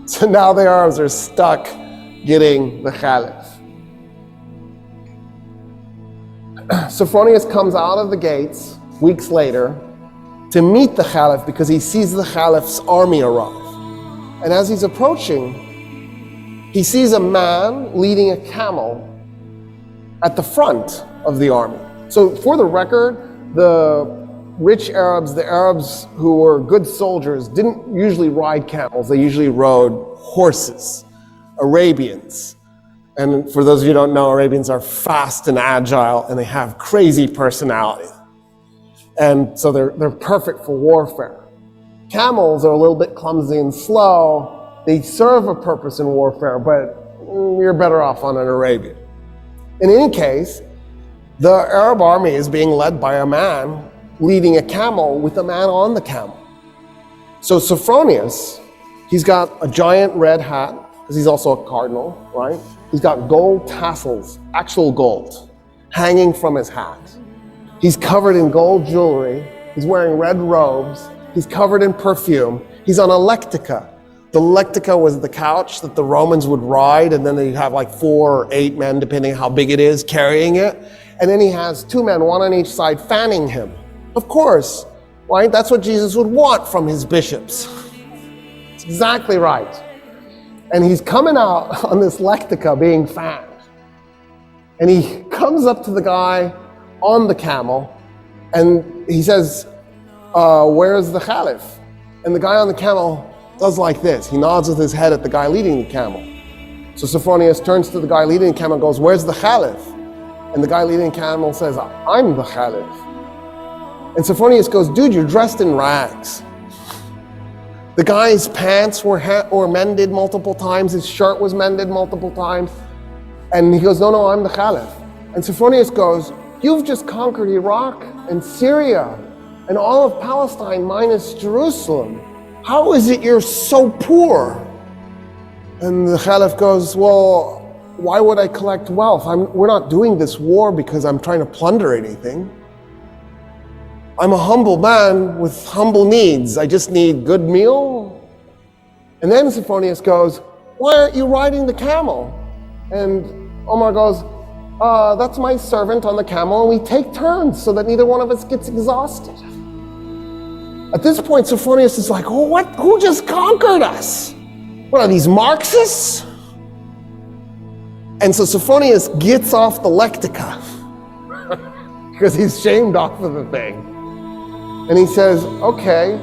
So now the Arabs are stuck getting the Caliph. Sophronius comes out of the gates weeks later to meet the Caliph because he sees the Caliph's army arrive. And as he's approaching, he sees a man leading a camel at the front of the army. So for the record, the rich Arabs, the Arabs who were good soldiers, didn't usually ride camels. They usually rode horses, Arabians. And for those of you who don't know, Arabians are fast and agile, and they have crazy personality. And so they're perfect for warfare. Camels are a little bit clumsy and slow. They serve a purpose in warfare, but you're better off on an Arabian. In any case, the Arab army is being led by a man leading a camel with a man on the camel. So Sophronius, he's got a giant red hat, because he's also a cardinal, right? He's got gold tassels, actual gold, hanging from his hat. He's covered in gold jewelry. He's wearing red robes. He's covered in perfume. He's on a lectica. The lectica was the couch that the Romans would ride, and then they'd have like 4 or 8 men, depending on how big it is, carrying it. And then he has 2 men, one on each side, fanning him. Of course, right? That's what Jesus would want from his bishops. It's exactly right. And he's coming out on this lectica being fanned. And he comes up to the guy on the camel, and he says, where's the Caliph? And the guy on the camel does like this. He nods with his head at the guy leading the camel. So Sophronius turns to the guy leading the camel and goes, where's the Caliph? And the guy leading the camel says, I'm the Caliph. And Sophronius goes, dude, you're dressed in rags. The guy's pants were mended multiple times. His shirt was mended multiple times. And he goes, no, I'm the Caliph. And Sophronius goes, you've just conquered Iraq and Syria and all of Palestine minus Jerusalem. How is it you're so poor? And the Caliph goes, well, why would I collect wealth? We're not doing this war because I'm trying to plunder anything. I'm a humble man with humble needs. I just need good meal. And then Sophronius goes, why aren't you riding the camel? And Omar goes, that's my servant on the camel, and we take turns so that neither one of us gets exhausted. At this point, Sophronius is like, oh, what? Who just conquered us? What are these, Marxists? And so Sophronius gets off the lectica because he's shamed off of the thing. And he says, okay,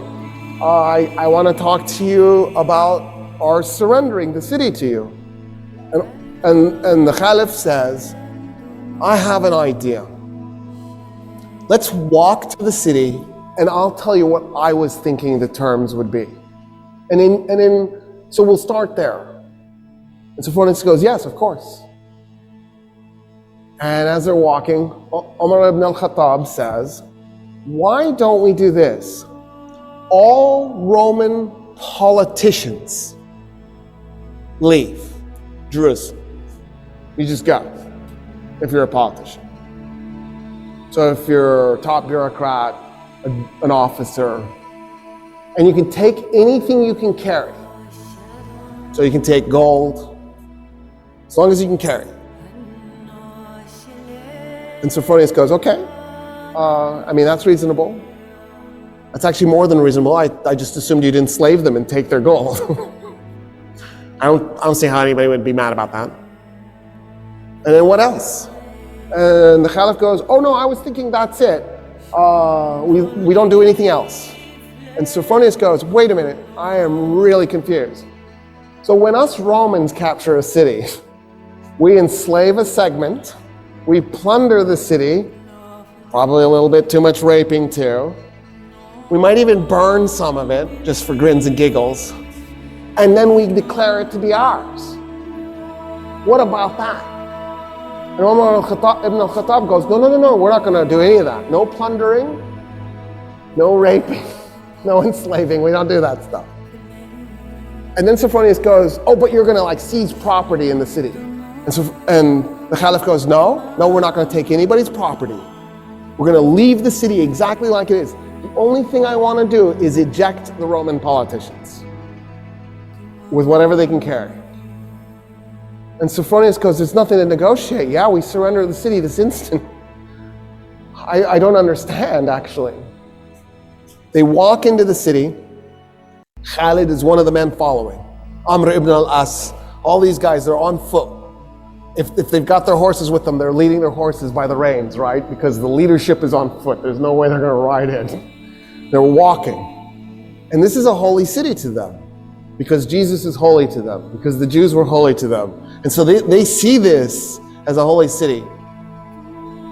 I want to talk to you about our surrendering the city to you. And the Caliph says, I have an idea. Let's walk to the city and I'll tell you what I was thinking the terms would be. So we'll start there. And Sophronius goes, yes, of course. And as they're walking, Omar Ibn Al-Khatab says, why don't we do this? All Roman politicians leave Jerusalem. You just go, if you're a politician. So if you're a top bureaucrat, an officer, and you can take anything you can carry. So you can take gold, as long as you can carry. And Sophronius goes, okay, that's reasonable. That's actually more than reasonable. I just assumed you'd enslave them and take their gold. I don't see how anybody would be mad about that. And then what else? And the Caliph goes, oh no, I was thinking that's it. We don't do anything else. And Sophronius goes, wait a minute, I am really confused. So when us Romans capture a city, we enslave a segment, we plunder the city, probably a little bit too much raping too. We might even burn some of it, just for grins and giggles. And then we declare it to be ours. What about that? And Omar Ibn Al-Khatab goes, no, we're not going to do any of that. No plundering, no raping, no enslaving. We don't do that stuff. And then Sophronius goes, oh, but you're going to seize property in the city. And the Caliph goes, no, we're not going to take anybody's property. We're going to leave the city exactly like it is. The only thing I want to do is eject the Roman politicians. with whatever they can carry. And Sophronius goes, there's nothing to negotiate. Yeah, we surrender the city this instant. I don't understand, actually. They walk into the city. Khalid is one of the men following. Amr ibn al-As. All these guys, they're on foot. If they've got their horses with them, they're leading their horses by the reins, right? Because the leadership is on foot. There's no way they're going to ride in. They're walking. And this is a holy city to them. Because Jesus is holy to them. Because the Jews were holy to them. And so they see this as a holy city.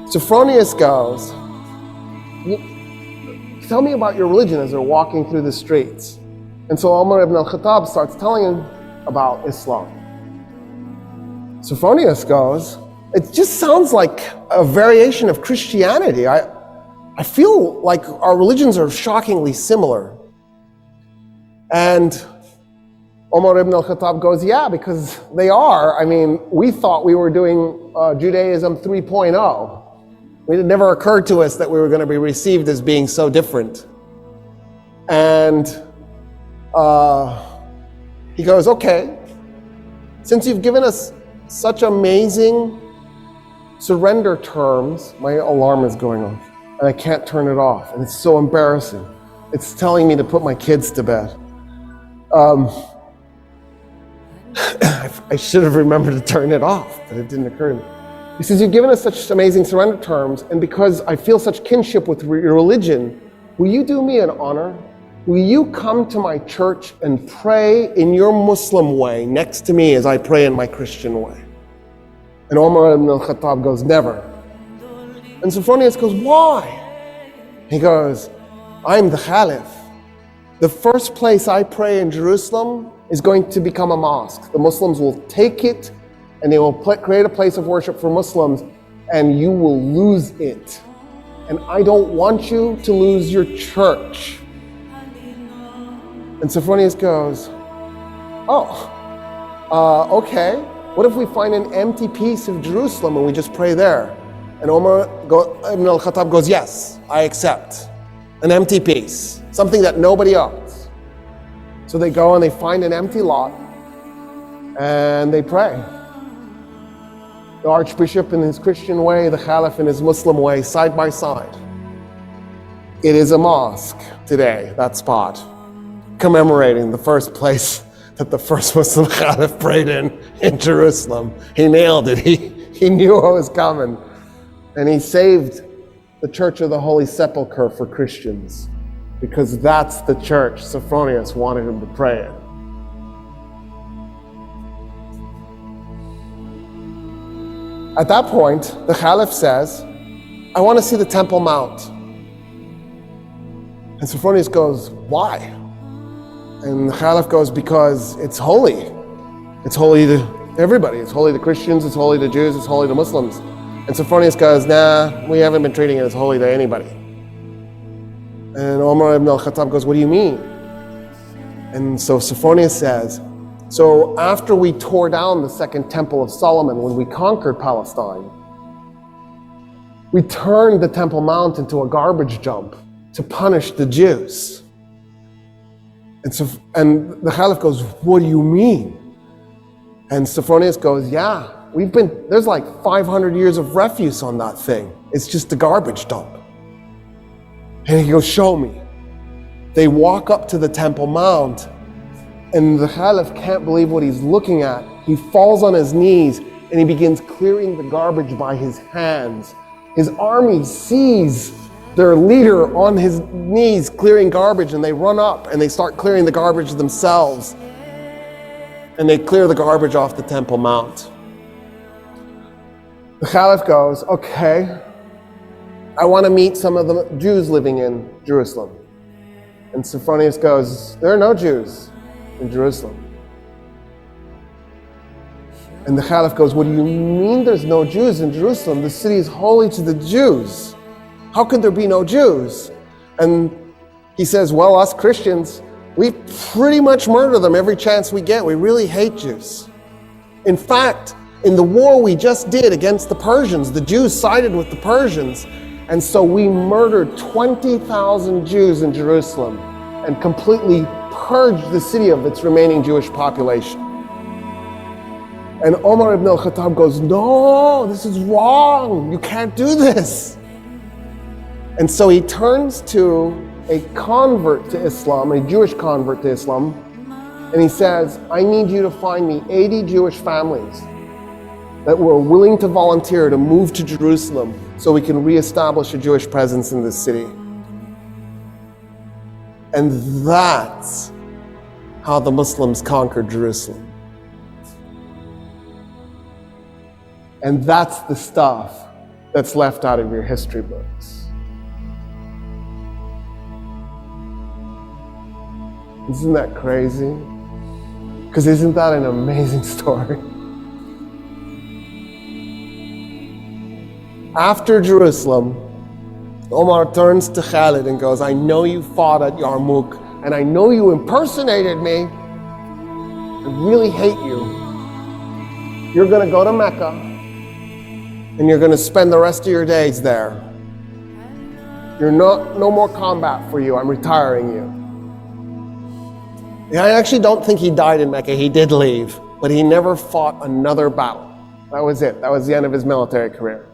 Sophronius goes, tell me about your religion as they're walking through the streets. And so Omar Ibn Al-Khatab starts telling him about Islam. Sophronius goes, it just sounds like a variation of Christianity. I feel like our religions are shockingly similar. And Omar Ibn Al-Khattab goes, yeah, because they are. I mean, we thought we were doing Judaism 3.0. It never occurred to us that we were going to be received as being so different. And he goes, okay, since you've given us such amazing surrender terms, my alarm is going off and I can't turn it off. And it's so embarrassing. It's telling me to put my kids to bed. I should have remembered to turn it off, but it didn't occur to me. He says, you've given us such amazing surrender terms, and because I feel such kinship with your religion, will you do me an honor? Will you come to my church and pray in your Muslim way next to me as I pray in my Christian way? And Omar ibn al-Khattab goes, never. And Sophronius goes, why? He goes, I'm the Caliph. The first place I pray in Jerusalem is going to become a mosque. The Muslims will take it and they will create a place of worship for Muslims, and you will lose it. And I don't want you to lose your church. And Sophronius goes, okay. What if we find an empty piece of Jerusalem and we just pray there? And Omar Ibn Al-Khattab goes, yes, I accept. An empty piece, something that nobody owns. So they go and they find an empty lot and they pray. The Archbishop in his Christian way, the Caliph in his Muslim way, side by side. It is a mosque today, that spot, commemorating the first place that the first Muslim Caliph prayed in Jerusalem. He nailed it. He knew what was coming. And he saved the Church of the Holy Sepulchre for Christians, because that's the church Sophronius wanted him to pray in. At that point, the Caliph says, I want to see the Temple Mount. And Sophronius goes, why? And the Caliph goes, because it's holy. It's holy to everybody. It's holy to Christians, it's holy to Jews, it's holy to Muslims. And Sophronius goes, nah, we haven't been treating it as holy to anybody. And Omar Ibn Al-Khattab goes, what do you mean? And so Sophronius says, so after we tore down the second temple of Solomon, when we conquered Palestine, we turned the Temple Mount into a garbage dump to punish the Jews. And the Caliph goes, what do you mean? And Sophronius goes, yeah, there's like 500 years of refuse on that thing. It's just a garbage dump. And he goes, show me. They walk up to the Temple Mount, and the Caliph can't believe what he's looking at. He falls on his knees and he begins clearing the garbage by his hands. His army sees their leader on his knees clearing garbage, and they run up and they start clearing the garbage themselves. And they clear the garbage off the Temple Mount. The Caliph goes, okay, I want to meet some of the Jews living in Jerusalem. And Sophronius goes, there are no Jews in Jerusalem. And the Caliph goes, what do you mean there's no Jews in Jerusalem? The city is holy to the Jews. How could there be no Jews? And he says, well, us Christians, we pretty much murder them every chance we get. We really hate Jews. In fact, in the war we just did against the Persians, the Jews sided with the Persians. And so we murdered 20,000 Jews in Jerusalem and completely purge the city of its remaining Jewish population. And Omar Ibn Al-Khatab goes, no, this is wrong. You can't do this. And so he turns to a convert to Islam, a Jewish convert to Islam, and he says, I need you to find me 80 Jewish families that were willing to volunteer to move to Jerusalem so we can reestablish a Jewish presence in this city. And that's how the Muslims conquered Jerusalem. And that's the stuff that's left out of your history books. Isn't that crazy? Because isn't that an amazing story? After Jerusalem, Omar turns to Khalid and goes, I know you fought at Yarmouk, and I know you impersonated me. I really hate you. You're going to go to Mecca, and you're going to spend the rest of your days there. No more combat for you. I'm retiring you. I actually don't think he died in Mecca. He did leave, but he never fought another battle. That was it. That was the end of his military career.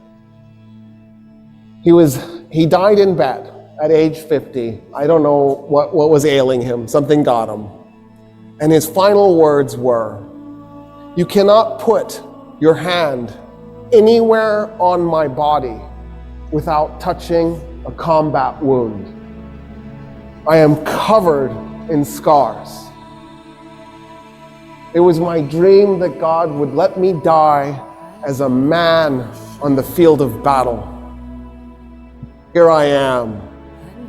He died in bed at age 50. I don't know what was ailing him. Something got him. And his final words were, you cannot put your hand anywhere on my body without touching a combat wound. I am covered in scars. It was my dream that God would let me die as a man on the field of battle. Here I am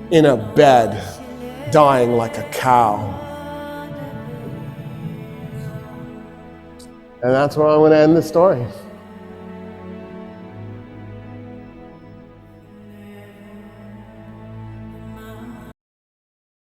in a bed, dying like a cow. And that's where I'm going to end the story.